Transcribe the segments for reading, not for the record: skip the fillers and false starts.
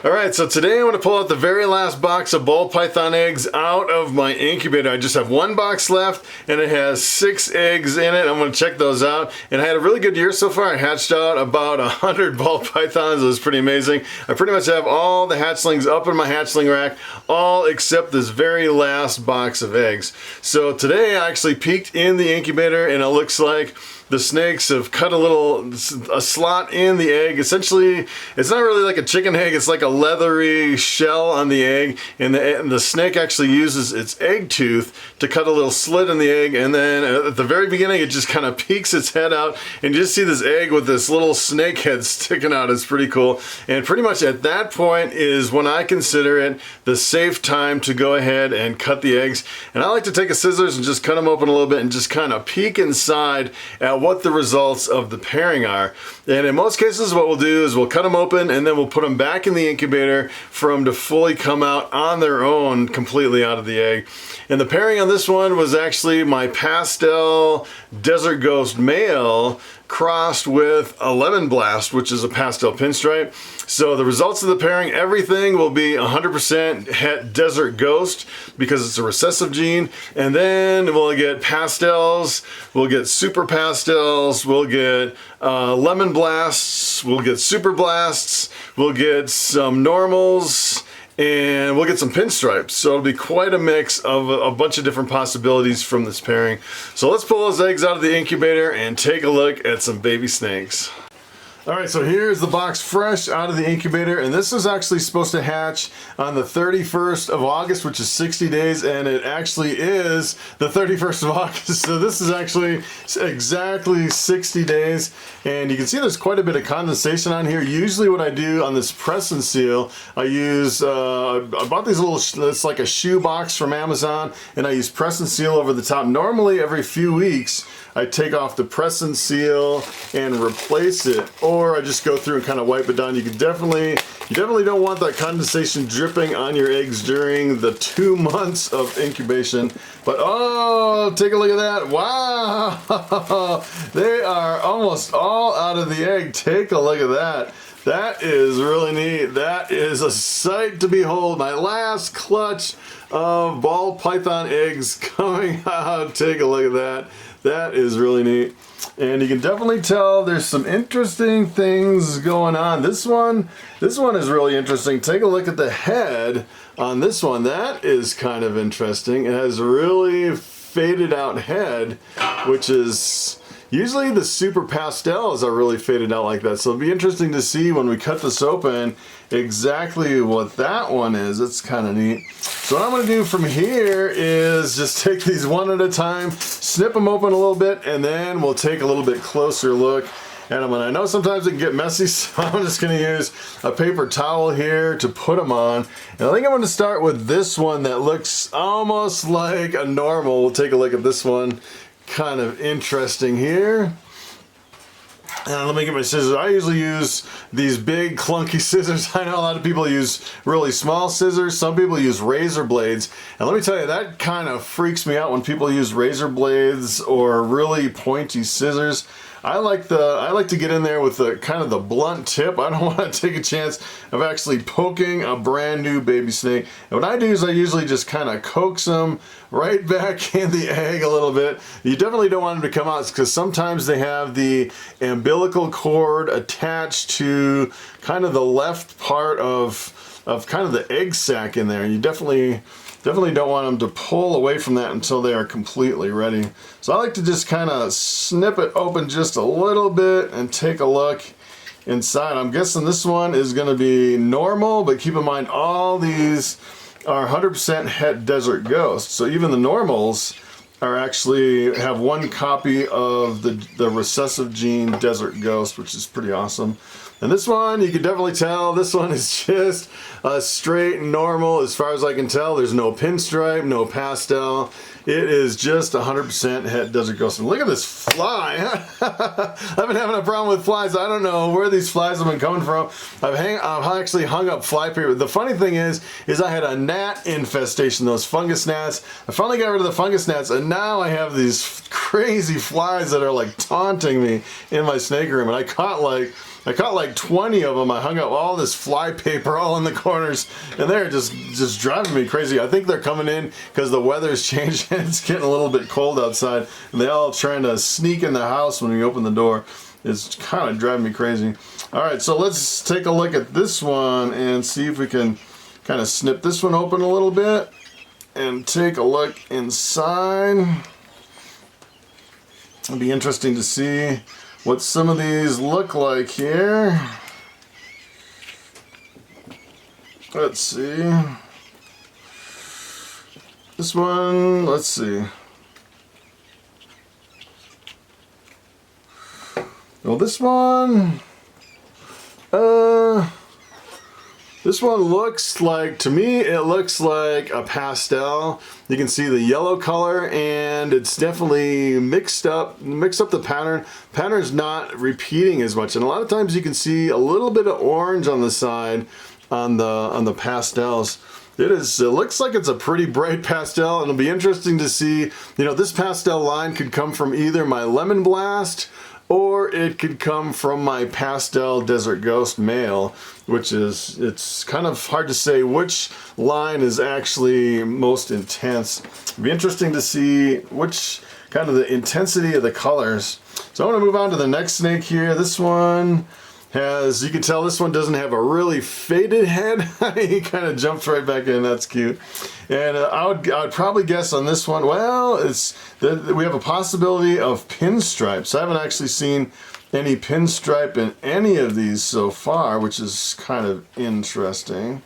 Alright, so today I'm going to pull out the very last box of ball python eggs out of my incubator. I just have one box left and it has 6 eggs in it. I'm going to check those out. And I had a really good year so far. I hatched out about 100 ball pythons. It was pretty amazing. I pretty much have all the hatchlings up in my hatchling rack, all except this very last box of eggs. So today I actually peeked in the incubator and it looks like the snakes have cut a slot in the egg. Essentially, it's not really like a chicken egg, it's like a leathery shell on the egg, and the snake actually uses its egg tooth to cut a little slit in the egg, and then at the very beginning it just kind of peeks its head out, and you just see this egg with this little snake head sticking out. It's pretty cool. And pretty much at that point is when I consider it the safe time to go ahead and cut the eggs. And I like to take a scissors and just cut them open a little bit and just kind of peek inside at what the results of the pairing are. And in most cases what we'll do is we'll cut them open and then we'll put them back in the incubator for them to fully come out on their own, completely out of the egg. And the pairing on this one was actually my pastel desert ghost male crossed with a lemon blast, which is a pastel pinstripe. So the results of the pairing, everything will be 100% het desert ghost because it's a recessive gene. And then we'll get pastels, we'll get super pastels, we'll get lemon blasts, we'll get super blasts, we'll get some normals, and we'll get some pinstripes. So it'll be quite a mix of a bunch of different possibilities from this pairing. So let's pull those eggs out of the incubator and take a look at some baby snakes. Alright, so here's the box fresh out of the incubator, and this is actually supposed to hatch on the 31st of August, which is 60 days, and it actually is the 31st of August, so this is actually exactly 60 days, and you can see there's quite a bit of condensation on here. Usually what I do on this press and seal, I use, I bought these little, it's like a shoe box from Amazon, and I use press and seal over the top. Normally every few weeks, I take off the press and seal and replace it, or I just go through and kind of wipe it down. You definitely don't want that condensation dripping on your eggs during the 2 months of incubation. But oh, take a look at that. Wow, they are almost all out of the egg. Take a look at that. That is really neat. That is a sight to behold. My last clutch of ball python eggs coming out. Take a look at that. That is really neat. And you can definitely tell there's some interesting things going on. This one is really interesting. Take a look at the head on this one. That is kind of interesting. It has a really faded out head, which is usually the super pastels are really faded out like that. So it'll be interesting to see when we cut this open exactly what that one is. It's kind of neat. So what I'm going to do from here is just take these one at a time, snip them open a little bit, and then we'll take a little bit closer look at them. And I know sometimes it can get messy, so I'm just going to use a paper towel here to put them on. And I think I'm going to start with this one that looks almost like a normal. We'll take a look at this one. Kind of interesting here. And let me get my scissors. I usually use these big clunky scissors. I know a lot of people use really small scissors. Some people use razor blades. And let me tell you, that kind of freaks me out when people use razor blades or really pointy scissors. I like to get in there with the kind of the blunt tip. I don't want to take a chance of actually poking a brand new baby snake. And what I do is I usually just kind of coax them right back in the egg a little bit. You definitely don't want them to come out because sometimes they have the umbilical cord attached to kind of the left part of kind of the egg sac in there. And you definitely don't want them to pull away from that until they are completely ready. So I like to just kind of snip it open just a little bit and take a look inside. I'm guessing this one is going to be normal, but keep in mind all these are 100% het desert ghost. So even the normals are actually have one copy of the recessive gene desert ghost, which is pretty awesome. And this one, you can definitely tell, this one is just a straight normal as far as I can tell. There's no pinstripe, no pastel. It is just 100% het desert ghost. And look at this fly. I've been having a problem with flies. I don't know where these flies have been coming from. I've actually hung up fly paper. The funny thing is I had a gnat infestation, those fungus gnats. I finally got rid of the fungus gnats, and now I have these crazy flies that are like taunting me in my snake room. And I caught like I caught like 20 of them. I hung up all this fly paper all in the corners, and they're just driving me crazy. I think they're coming in because the weather's changing. It's getting a little bit cold outside, and they all trying to sneak in the house when we open the door. It's kind of driving me crazy. All right, so let's take a look at this one and see if we can kind of snip this one open a little bit and take a look inside. It'll be interesting to see what some of these look like here. Let's see. This one, let's see. Well, this one looks like, to me, it looks like a pastel. You can see the yellow color, and it's definitely mixed up the pattern. Pattern's not repeating as much, and a lot of times you can see a little bit of orange on the side on the pastels. It looks like it's a pretty bright pastel, and it'll be interesting to see, this pastel line could come from either my Lemon Blast, or it could come from my Pastel Desert Ghost male, which is, it's kind of hard to say which line is actually most intense. It'll be interesting to see which kind of the intensity of the colors. So I want to move on to the next snake here. This one has, you can tell this one doesn't have a really faded head. He kind of jumps right back in. That's cute. And I would probably guess on this one, well, we have a possibility of pinstripes. I haven't actually seen any pinstripe in any of these so far, which is kind of interesting.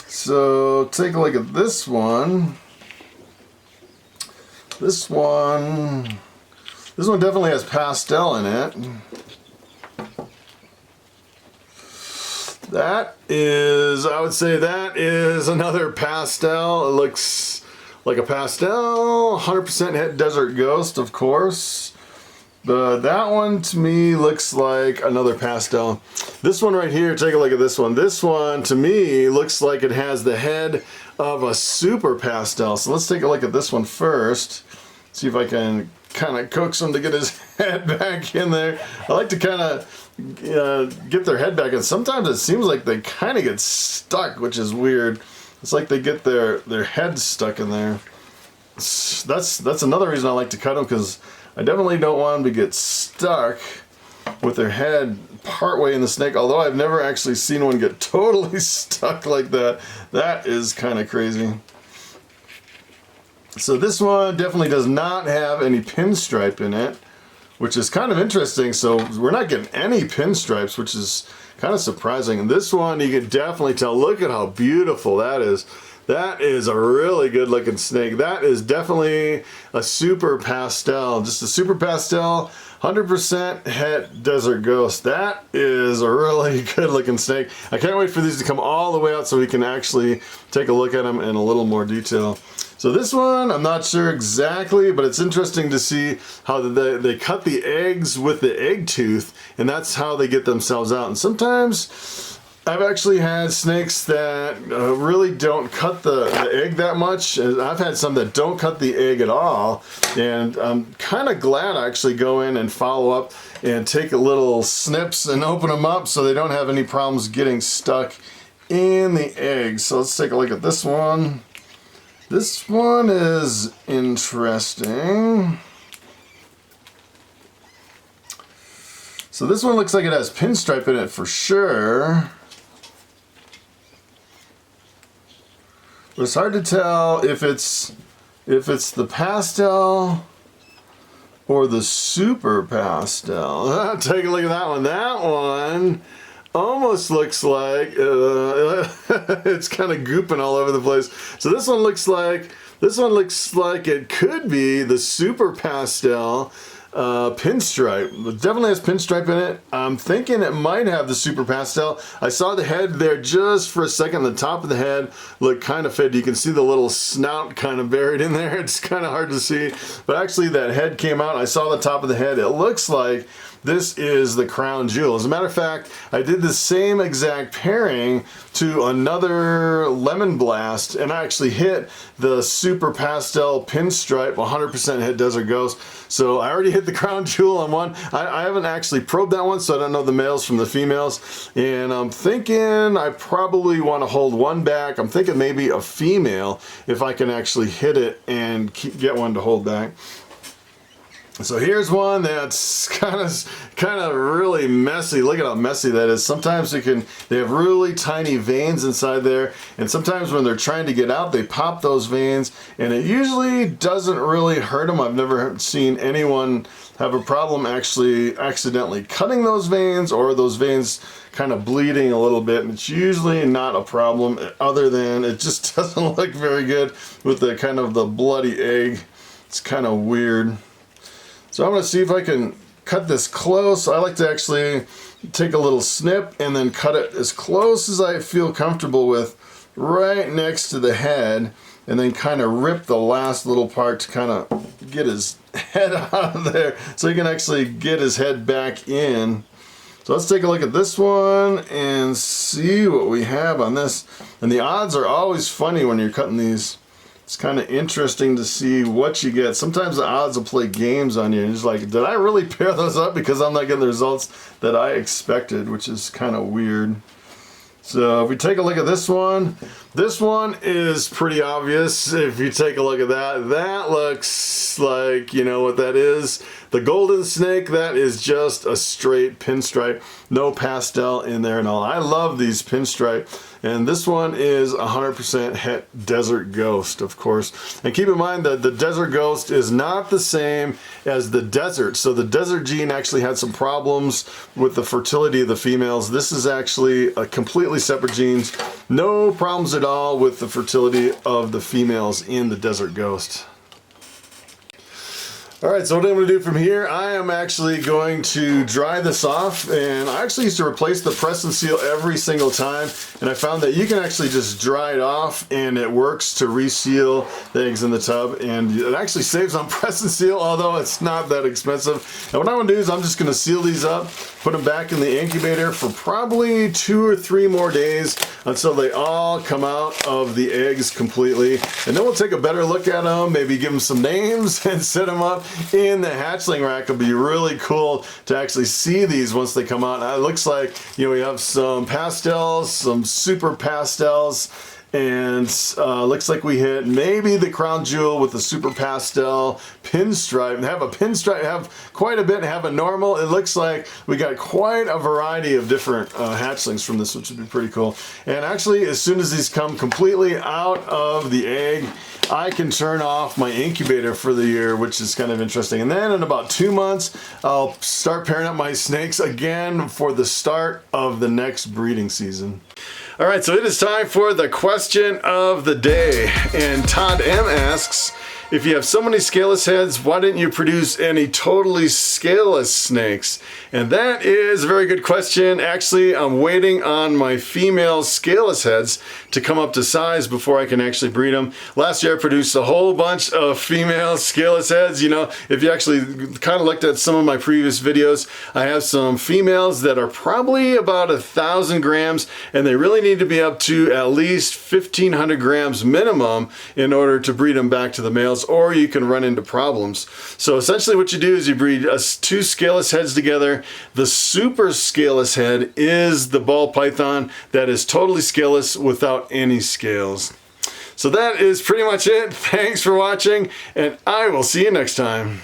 So take a look at this one. This one definitely has pastel in it. That is, I would say that is another pastel. It looks like a pastel, 100% Desert Ghost, of course. But that one to me looks like another pastel. This one right here, take a look at this one. This one to me looks like it has the head of a super pastel. So let's take a look at this one first. See if I can kind of coax him to get his head back in there. I like to kind of get their head back, and sometimes it seems like they kind of get stuck, which is weird. It's like they get their head stuck in there. That's another reason I like to cut them, because I definitely don't want them to get stuck with their head partway in the snake, although I've never actually seen one get totally stuck like that. That is kind of crazy. So this one definitely does not have any pinstripe in it, which is kind of interesting. So we're not getting any pinstripes, which is kind of surprising. And this one, you can definitely tell, look at how beautiful that is. That is a really good looking snake. That is definitely a super pastel, just a super pastel, 100% Het Desert Ghost. That is a really good looking snake. I can't wait for these to come all the way out so we can actually take a look at them in a little more detail. So this one, I'm not sure exactly, but it's interesting to see how they cut the eggs with the egg tooth, and that's how they get themselves out. And sometimes I've actually had snakes that really don't cut the egg that much. I've had some that don't cut the egg at all, and I'm kind of glad I actually go in and follow up and take a little snips and open them up so they don't have any problems getting stuck in the egg. So let's take a look at this one. This one is interesting. So this one looks like it has pinstripe in it for sure. But it's hard to tell if it's the pastel or the super pastel. Take a look at that one. That one almost looks like it's kind of gooping all over the place. So this one looks like it could be the super pastel pinstripe. It definitely has pinstripe in it. I'm thinking it might have the super pastel. I saw the head there just for a second. The top of the head looked kind of faded. You can see the little snout kind of buried in there. It's kind of hard to see, but actually that head came out. I saw the top of the head. It looks like this is the crown jewel. As a matter of fact, I did the same exact pairing to another lemon blast, and I actually hit the super pastel pinstripe, 100% hit Desert Ghost. So I already hit the crown jewel on one. I haven't actually probed that one, so I don't know the males from the females. And I'm thinking I probably want to hold one back. I'm thinking maybe a female if I can actually hit it and get one to hold back. So here's one that's kind of really messy. Look at how messy that is. Sometimes they have really tiny veins inside there, and sometimes when they're trying to get out, they pop those veins, and it usually doesn't really hurt them. I've never seen anyone have a problem actually accidentally cutting those veins, or those veins kind of bleeding a little bit, and it's usually not a problem, other than it just doesn't look very good with the kind of the bloody egg. It's kind of weird. So I'm going to see if I can cut this close. I like to actually take a little snip and then cut it as close as I feel comfortable with, right next to the head, and then kind of rip the last little part to kind of get his head out of there so he can actually get his head back in. So let's take a look at this one and see what we have on this. And the odds are always funny when you're cutting these. It's kind of interesting to see what you get. Sometimes the odds will play games on you, and it's like, did I really pair those up because I'm not getting the results that I expected, which is kind of weird. So if we take a look at this one is pretty obvious. If you take a look at that, that looks like, you know what that is. The golden snake, that is just a straight pinstripe, no pastel in there and all. I love these pinstripe. And this one is 100% het Desert Ghost, of course. And keep in mind that the Desert Ghost is not the same as the Desert. So the Desert gene actually had some problems with the fertility of the females. This is actually a completely separate genes. No problems at all with the fertility of the females in the Desert Ghost. Alright, so what I'm going to do from here, I am actually going to dry this off, and I actually used to replace the press and seal every single time, and I found that you can actually just dry it off and it works to reseal the eggs in the tub, and it actually saves on press and seal, although it's not that expensive. And what I'm going to do is I'm just going to seal these up, put them back in the incubator for probably 2 or 3 more days until they all come out of the eggs completely, and then we'll take a better look at them, maybe give them some names and set them up in the hatchling rack. It'll be really cool to actually see these once they come out. And it looks like, you know, we have some pastels, some super pastels, and looks like we hit maybe the crown jewel with the super pastel pinstripe. And have a pinstripe, have quite a bit, and have a normal. It looks like we got quite a variety of different hatchlings from this, which would be pretty cool. And actually, as soon as these come completely out of the egg, I can turn off my incubator for the year, which is kind of interesting. And then in about 2 months, I'll start pairing up my snakes again for the start of the next breeding season. All right, so it is time for the question of the day. And Todd M asks, if you have so many scaleless heads, why didn't you produce any totally scaleless snakes? And that is a very good question. Actually, I'm waiting on my female scaleless heads to come up to size before I can actually breed them. Last year I produced a whole bunch of female scaleless heads. You know, if you actually kind of looked at some of my previous videos, I have some females that are probably about 1,000 grams, and they really need to be up to at least 1,500 grams minimum in order to breed them back to the males, or you can run into problems. So essentially what you do is you breed 2 scaleless heads together. The super scaleless head is the ball python that is totally scaleless without any scales. So that is pretty much it. Thanks for watching, and I will see you next time.